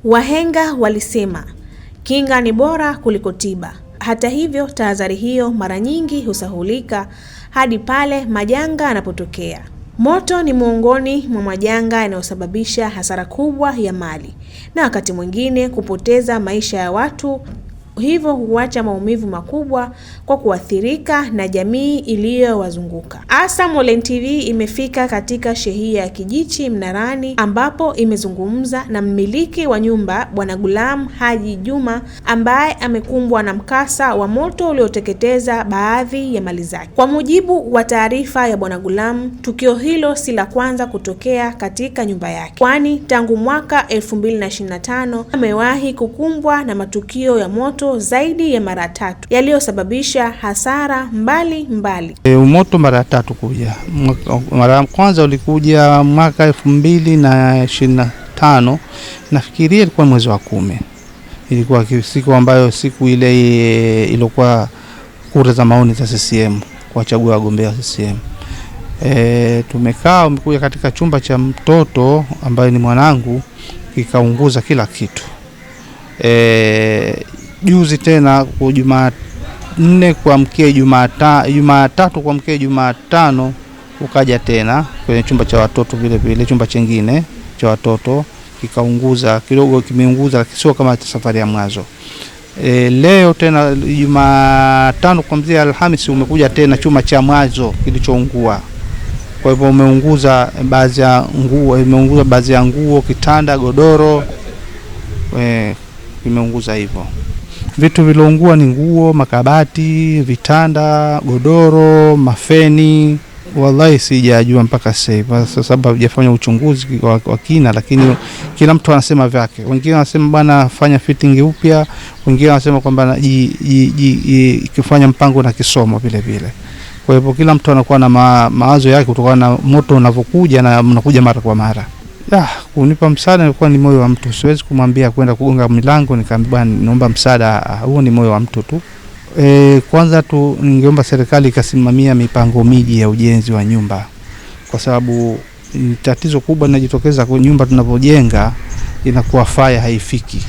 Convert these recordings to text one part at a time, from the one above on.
Wahenga walisema kinga ni bora kuliko tiba. Hata hivyo, tahadhari hiyo mara nyingi husahulika hadi pale majanga yanapotokea. Moto ni miongoni mwa majanga yanayosababisha hasara kubwa ya mali na wakati mwingine kupoteza maisha ya watu, hivyo huacha maumivu makubwa kwa kuathirika na jamii iliyowazunguka. ASAM Online TV imefika katika shehia ya Kijichi Mnarani, ambapo imezungumza na mmiliki wa nyumba Bwana Gulam Haji Juma ambaye amekumbwa na mkasa wa moto ulioteketeza baadhi ya mali zake. Kwa mujibu wa taarifa ya Bwana Gulam, tukio hilo si la kwanza kutokea katika nyumba yake, kwani tangu mwaka 2025 amewahi kukumbwa na matukio ya moto zaidi ya mara 3 yaliyosababisha hasara mbali. Moto mara 3 kuja. Mara ya kwanza ulikuja mwaka 2025, nafikiria ilikuwa mwezi wa 10. Ilikuwa siku ambayo siku ile ilikuwa kura za maoni za CCM kuwachagua wagombea wa CCM. Tumekaa umekuja katika chumba cha mtoto ambaye ni mwanangu, kikaunguza kila kitu. Juzi tena kwa Jumanne kuamkia Jumatatu kuamkia Jumatano ukaja tena kwenye chumba cha watoto, vile chumba chingine cha watoto kikaunguza, kidogo kimeunguza sio kama safari ya mwanzo. Leo tena Jumatano kuanzia Alhamisi umekuja tena chumba cha mwanzo kilichoungua. Kwa hivyo umeunguza baadhi ya nguo, kitanda, godoro, imeunguza hivyo. Vitu viloungua ni nguo, makabati, vitanda, godoro, mafeni. Wallahi sijajua mpaka sasa kwa sababu hajafanya uchunguzi wa kina, lakini kila mtu anasema vyake. Wengine wanasema bwana fanya fitting upya, wengine wanasema kwamba kifanya mpango na kisomo vile. Kwa hivyo kila mtu anakuwa na mawazo yake kutokana na moto unavokuja na unakuja mara kwa mara. Kunipa msaada ilikuwa ni moyo wa mtu. Siwezi kumwambia kwenda kugonga milango nikamwambia naomba msaada. Huo ni moyo wa mtu tu. Kwanza tu ningeomba serikali ikasimamia mipango miji ya ujenzi wa nyumba, kwa sababu tatizo kubwa linajitokeza kwa nyumba tunapojenga inakuwa fire haifiki.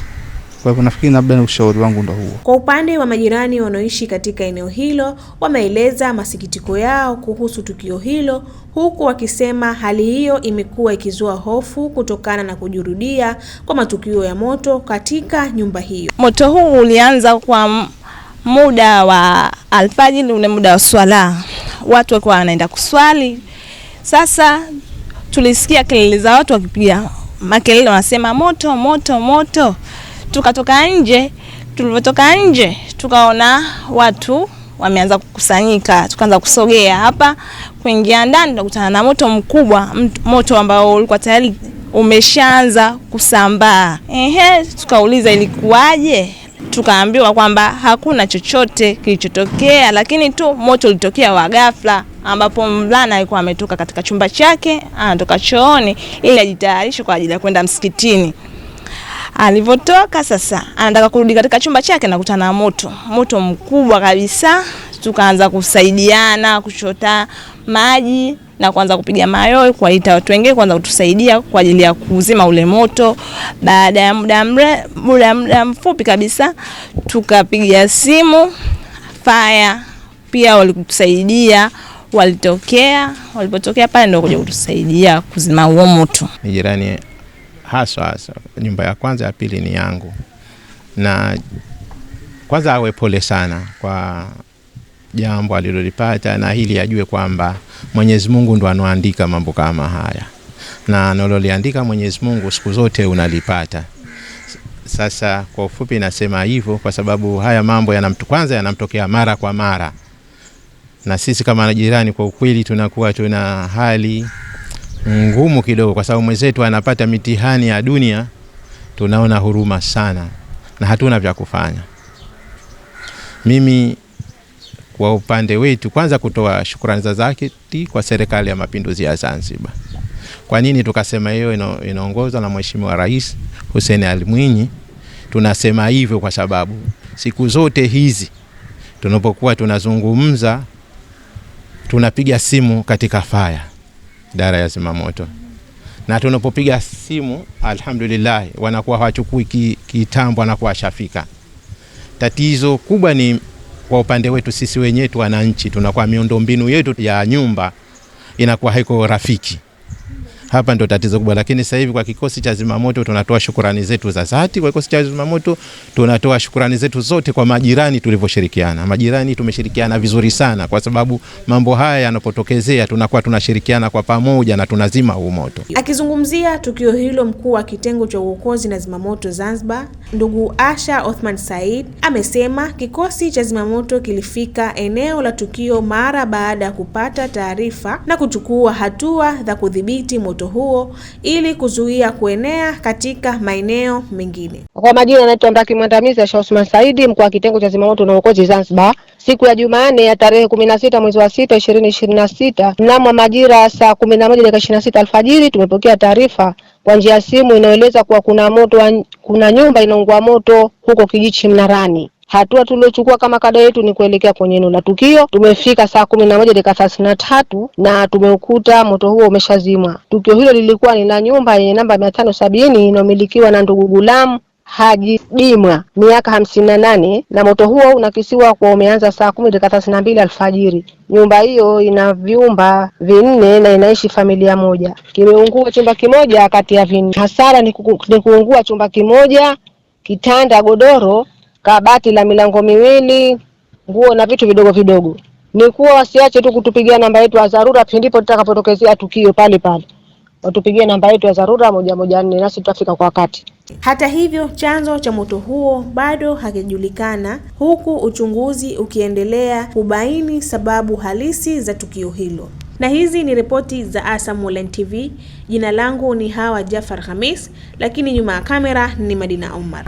Kwa hivyo nafikiri labda ushauri wangu ndio huo. Kwa upande wa majirani wanaoishi katika eneo hilo, wameeleza masikitiko yao kuhusu tukio hilo, huku wakisema hali hiyo imekuwa ikizua hofu kutokana na kujirudia kwa matukio ya moto katika nyumba hiyo. Moto huu ulianza kwa muda wa alfajiri, ule muda wa swala. Watu walikuwa wanaenda kuswali. Sasa tulisikia kelele za watu wakipiga makelele, wanasema moto moto moto. Tukatoka nje, tulipotoka nje tukaona watu wameanza kukusanyika, tukaanza kusogea hapa kuingia ndani, tukakutana na moto mkubwa, moto ambao ulikuwa tayari umeshaanza kusambaa. Tukauliza ilikuwaje? Tukaambiwa kwamba hakuna chochote kilichotokea, lakini tu moto ulitokea wa ghafla, ambapo mvulana alikuwa ametoka katika chumba chake, anatoka chooni ili ajitayarishe kwa ajili ya kwenda msikitini. Alivyotoka sasa anataka kurudi katika chumba chake na kukutana na moto mkubwa kabisa. Tukaanza kusaidiana kuchota maji na kuanza kupiga mayowe kuwaita watu wengine kwanza kutusaidia kwa ajili ya kuzima ule moto. Baada ya muda mfupi kabisa tukapiga simu fire, pia walikusaidia, walipotokea pale ndio kuja kutusaidia kuzima huo moto. Jirani hasa nyumba ya kwanza ya pili ni yangu, na kwanza awe pole sana kwa jambo alilolipata, na hili ajue kwamba Mwenyezi Mungu ndo anoandika mambo kama haya, na analoliandika Mwenyezi Mungu siku zote unalipata. Sasa kwa ufupi nasema hivyo kwa sababu haya mambo yanamtokea mara kwa mara, na sisi kama jirani kwa ukweli tunakuwa tuna hali ngumu kidogo, kwa sababu mwenzetu anapata mitihani ya dunia. Tunaona huruma sana na hatuna vya kufanya. Mimi kwa upande wetu kwanza kutoa shukrani za dhati kwa serikali ya mapinduzi ya Zanzibar. Kwa nini tukasema hiyo? Inaongozwa na Mheshimiwa Rais Hussein Ali Mwinyi. Tunasema hivyo kwa sababu siku zote hizi tunapokuwa tunazungumza tunapiga simu katika fire, idara ya zimamoto, na tunapopiga simu alhamdulillah wanakuwa hawachukui kitambo, wanakuwa washafika. Tatizo kubwa ni kwa upande wetu sisi wenyewe wananchi, tunakuwa miundombinu yetu ya nyumba inakuwa haiko rafiki. Hapa ndo tatizo kubwa, lakini sasa hivi kwa kikosi cha zimamoto tunatoa shukrani zetu za dhati. Kwa kikosi cha zimamoto tunatoa shukrani zetu zote kwa majirani tulivyoshirikiana. Majirani tumeshirikiana vizuri sana, kwa sababu mambo haya yanapotokezea tunakuwa tunashirikiana kwa pamoja na tunazima huu moto. Akizungumzia tukio hilo, mkuu wa kitengo cha uokozi na zimamoto Zanzibar, ndugu Asha Othman Said, amesema kikosi cha zimamoto kilifika eneo la tukio mara baada ya kupata taarifa na kuchukua hatua za kudhibiti moto huo ili kuzuia kuenea katika maeneo mengine. Kwa majina naitwa Mraki Mwandamizi Asha Othman Said, mkuu wa kitengo cha zimamoto na uokozi Zanzibar. Siku ya Jumanne ya tarehe 16 mwezi wa 6 2026 mnamo majira saa 11:26 alfajiri tumepokea taarifa kwa njia ya simu inayoeleza kuwa kuna nyumba inaungua moto huko Kijichi Mnarani. Hatua tuliochukua kama kada yetu ni kuelekea kwenye eneo la tukio. Tumefika saa 11:33 na tumeukuta moto huo umeshazimwa. Tukio hilo lilikuwa ni la nyumba yenye namba 570 inayomilikiwa na ndugu Gulam Haji Dimwa, miaka 58, na moto huo unakisiwa kwa umeanza saa 10:32 alfajiri. Nyumba hiyo ina vyumba 4 na inaishi familia moja. Kimeungua chumba kimoja kati ya 4. Hasara ni kuungua chumba kimoja, kitanda, godoro, kabati la milango 2, nguo na vitu vidogo vidogo. Ni kuwa wasiache tu kutupigia namba yetu ya dharura pindipo tutakapotokezea tukio pale. Watupigie namba yetu ya dharura 114 nasi tutafika kwa wakati. Hata hivyo, chanzo cha moto huo bado hakijulikana, huku uchunguzi ukiendelea kubaini sababu halisi za tukio hilo. Na hizi ni ripoti za ASAM Online TV. Jina langu ni Hawa Jafar Khamis, lakini nyuma ya kamera ni Madina Omar.